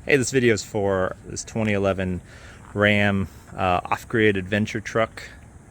Hey, this video is for this 2011 Ram off-grid adventure truck.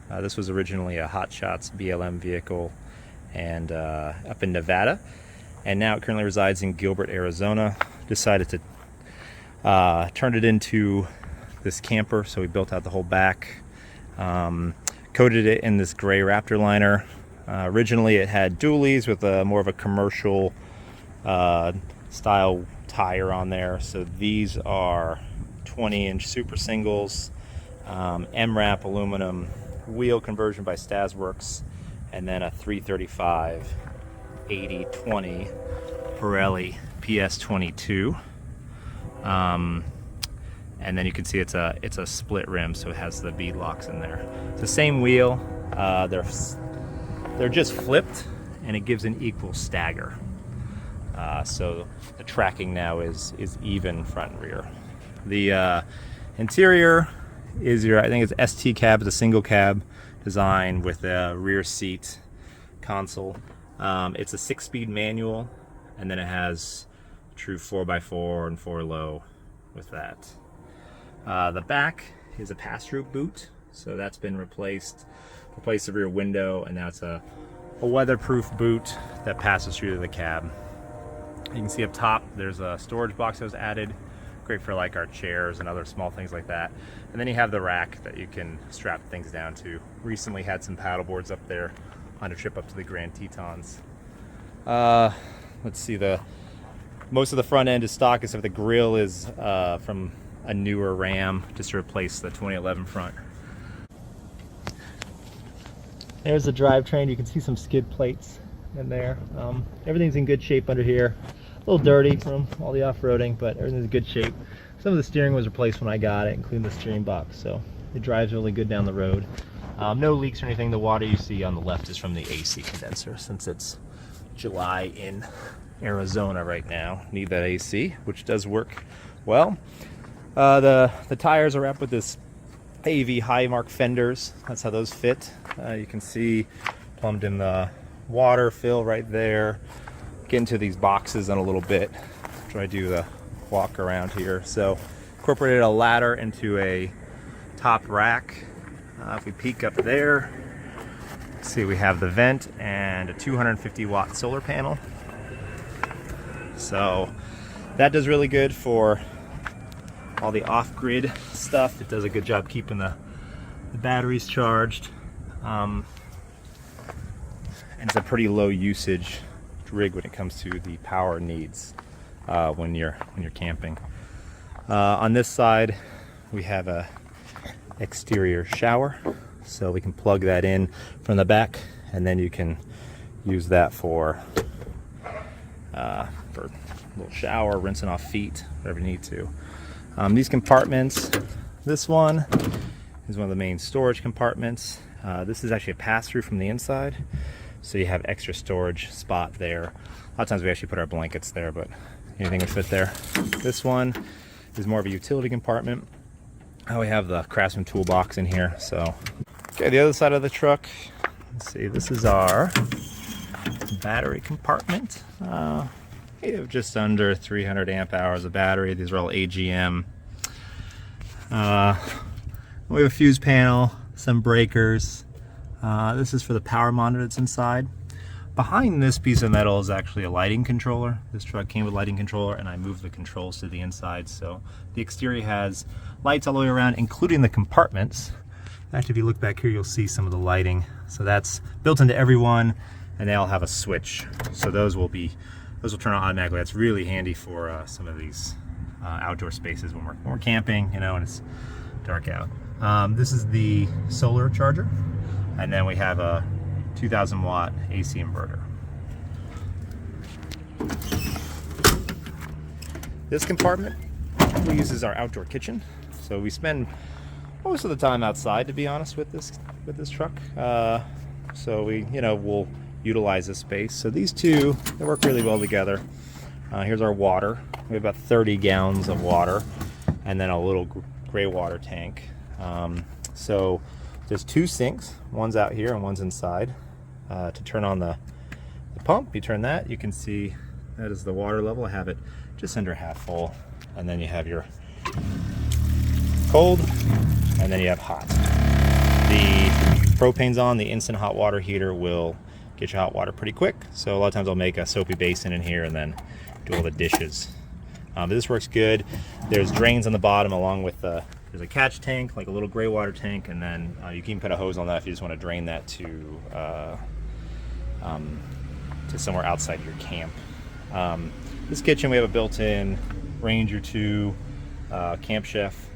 This was originally a Hot Shots BLM vehicle and up in Nevada, and now it currently resides in Gilbert, Arizona. Decided to turn it into this camper, so we built out the whole back, coated it in this gray Raptor liner. Originally it had dualies with more of a commercial style tire on there. So these are 20-inch super singles, MRAP aluminum wheel conversion by Stasworks, and then a 335 80/20 Pirelli PS22. And then you can see it's a split rim, so it has the bead locks in there. It's the same wheel. They're just flipped, and it gives an equal stagger. So the tracking now is even front and rear. The interior is I think it's ST cab. It's a single cab design with a rear seat console. It's a 6-speed manual, and then it has true 4x4 and 4-low with that. The back is a pass-through boot, so that's been replaced the rear window, and now it's a weatherproof boot that passes through to the cab. You can see up top there's a storage box that was added, great for like our chairs and other small things like that. And then you have the rack that you can strap things down to. Recently had some paddle boards up there on a trip up to the Grand Tetons. Let's see, most of the front end is stock, except the grill is from a newer Ram, just to replace the 2011 front. There's the drivetrain. You can see some skid plates in there. Everything's in good shape under here. A little dirty from all the off-roading, but everything's in good shape. Some of the steering was replaced when I got it, including the steering box, so it drives really good down the road. No leaks or anything. The water you see on the left is from the AC condenser, since it's July in Arizona right now. Need that AC, which does work well. The tires are wrapped with this AV Highmark fenders. That's how those fit. You can see plumbed in the water fill right there. Get into these boxes in a little bit. Try to do the walk around here. So incorporated a ladder into a top rack. If we peek up there, see we have the vent and a 250-watt solar panel. So that does really good for all the off-grid stuff. It does a good job keeping the batteries charged. And it's a pretty low usage rig when it comes to the power needs when you're camping. On this side we have a exterior shower, so we can plug that in from the back, and then you can use that for a little shower, rinsing off feet, whatever you need to. These compartments, this one is one of the main storage compartments. This is actually a pass-through from the inside, so you have extra storage spot there. A lot of times we actually put our blankets there, but anything would fit there. This one is more of a utility compartment. We have the Craftsman toolbox in here. So, okay, the other side of the truck, let's see, this is our battery compartment. We have just under 300 amp hours of battery. These are all AGM. We have a fuse panel, some breakers. This is for the power monitor that's inside. Behind this piece of metal is actually a lighting controller. This truck came with a lighting controller, and I moved the controls to the inside. So the exterior has lights all the way around, including the compartments. Actually, if you look back here, you'll see some of the lighting. So that's built into every one, and they all have a switch. So those will turn on automatically. That's really handy for some of these outdoor spaces when we're camping, and it's dark out. This is the solar charger, and then we have a 2,000-watt AC inverter. This compartment we use as our outdoor kitchen, so we spend most of the time outside, to be honest, with this truck. So we'll utilize this space. So these two, they work really well together. Here's our water. We have about 30 gallons of water, and then a little gray water tank. So there's two sinks. One's out here and one's inside. To turn on the pump, you turn that. You can see That is the water level. I have it just under half full. And then you have your cold, and then you have hot. The propane's on. The instant hot water heater will get your hot water pretty quick. So a lot of times I'll make a soapy basin in here and then do all the dishes. But this works good. There's drains on the bottom along with there's a catch tank, like a little gray water tank, and then you can put a hose on that if you just want to drain that to somewhere outside your camp. This kitchen, we have a built-in Ranger 2 Camp Chef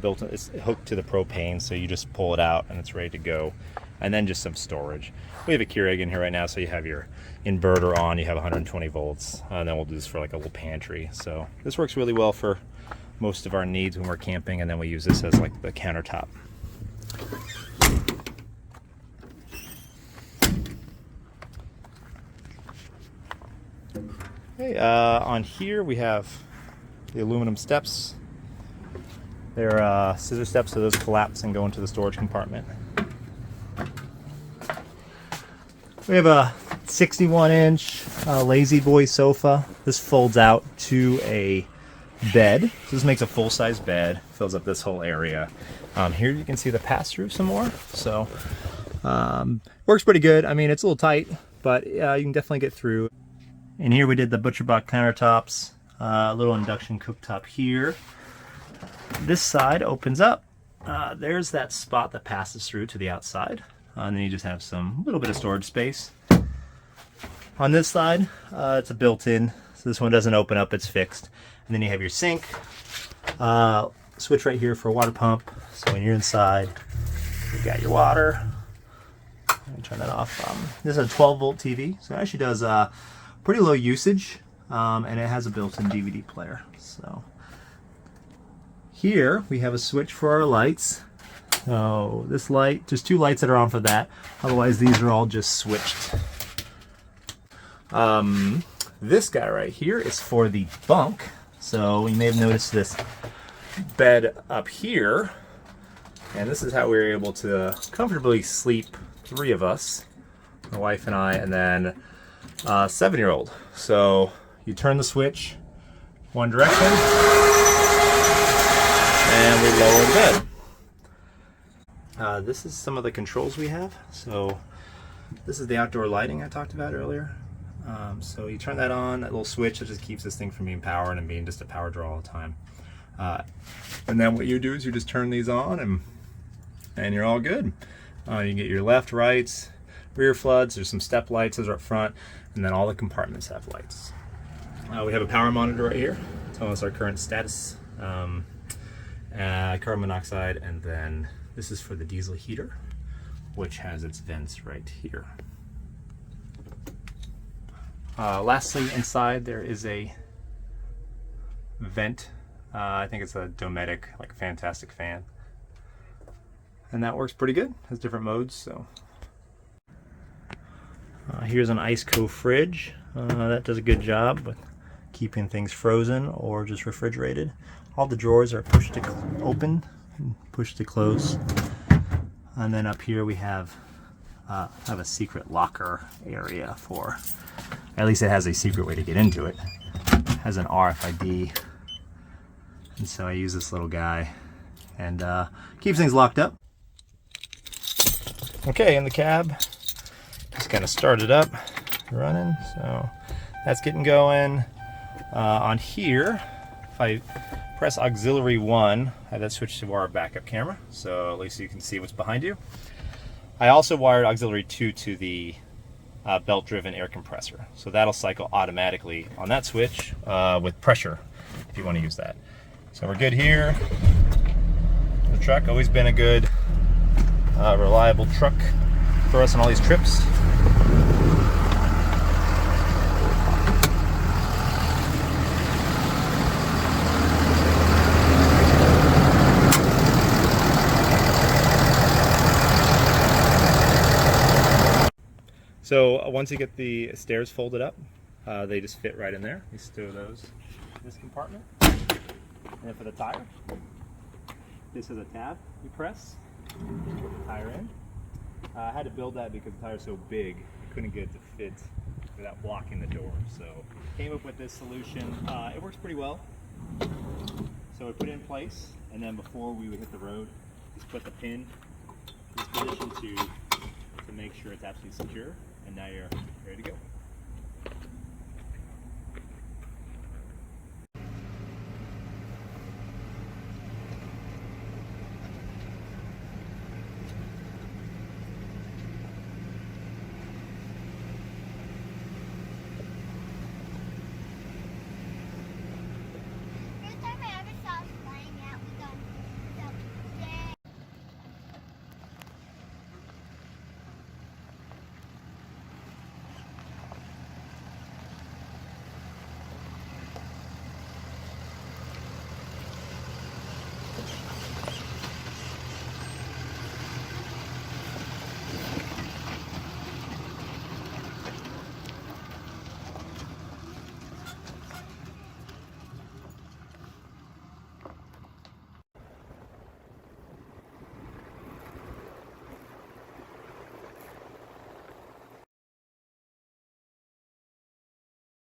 built-in. It's hooked to the propane, so you just pull it out and it's ready to go. And then just some storage. We have a Keurig in here right now, so you have your inverter on, you have 120 volts, and then we'll do this for like a little pantry. So this works really well for most of our needs when we're camping, and then we use this as like the countertop. Okay, on here we have the aluminum steps. They're scissor steps, so those collapse and go into the storage compartment. We have a 61-inch Lazy Boy sofa. This folds out to a bed. So this makes a full-size bed, fills up this whole area. Here you can see the pass-through some more. So works pretty good. I mean, it's a little tight, but you can definitely get through. And here we did the ButcherBox countertops, a little induction cooktop here. This side opens up. There's that spot that passes through to the outside. And then you just have some little bit of storage space. On this side, it's a built-in, so this one doesn't open up, it's fixed. And then you have your sink, switch right here for a water pump. So when you're inside, you got your water. Let me turn that off. This is a 12-volt TV, so it actually does pretty low usage, and it has a built-in DVD player. So here we have a switch for our lights. So this light, there's two lights that are on for that. Otherwise, these are all just switched. This guy right here is for the bunk. So you may have noticed this bed up here. And this is how we were able to comfortably sleep, 3 of us, my wife and I, and then a 7-year-old. So you turn the switch one direction, and we lower the bed. This is some of the controls we have. So this is the outdoor lighting I talked about earlier. So you turn that on, that little switch that just keeps this thing from being powered and being just a power draw all the time. And then what you do is you just turn these on and you're all good. You can get your left, right, rear floods. There's some step lights, those are up front, and then all the compartments have lights. We have a power monitor right here telling us our current status, carbon monoxide, and then this is for the diesel heater, which has its vents right here. Lastly, inside there is a vent. I think it's a Dometic, like a Fantastic fan. And that works pretty good. Has different modes. So here's an Iceco fridge. That does a good job with keeping things frozen or just refrigerated. All the drawers are pushed to open and pushed to close. And then up here we have a secret locker area for, at least it has a secret way to get into it. It has an RFID, and so I use this little guy and keeps things locked up. Okay, in the cab, just kind of started up, running, so that's getting going. On here, if I press auxiliary 1, I have that switch to our backup camera, so at least you can see what's behind you. I also wired auxiliary 2 to the belt-driven air compressor, so that'll cycle automatically on that switch with pressure if you want to use that. So we're good here. The truck always been a good reliable truck for us on all these trips. So once you get the stairs folded up, they just fit right in there. You store those in this compartment. And then for the tire, this is a tab you press, put the tire in. I had to build that because the tire is so big, I couldn't get it to fit without blocking the door. So came up with this solution. It works pretty well. So we put it in place, and then before we would hit the road, just put the pin in this position to make sure it's absolutely secure, and now you're ready to go.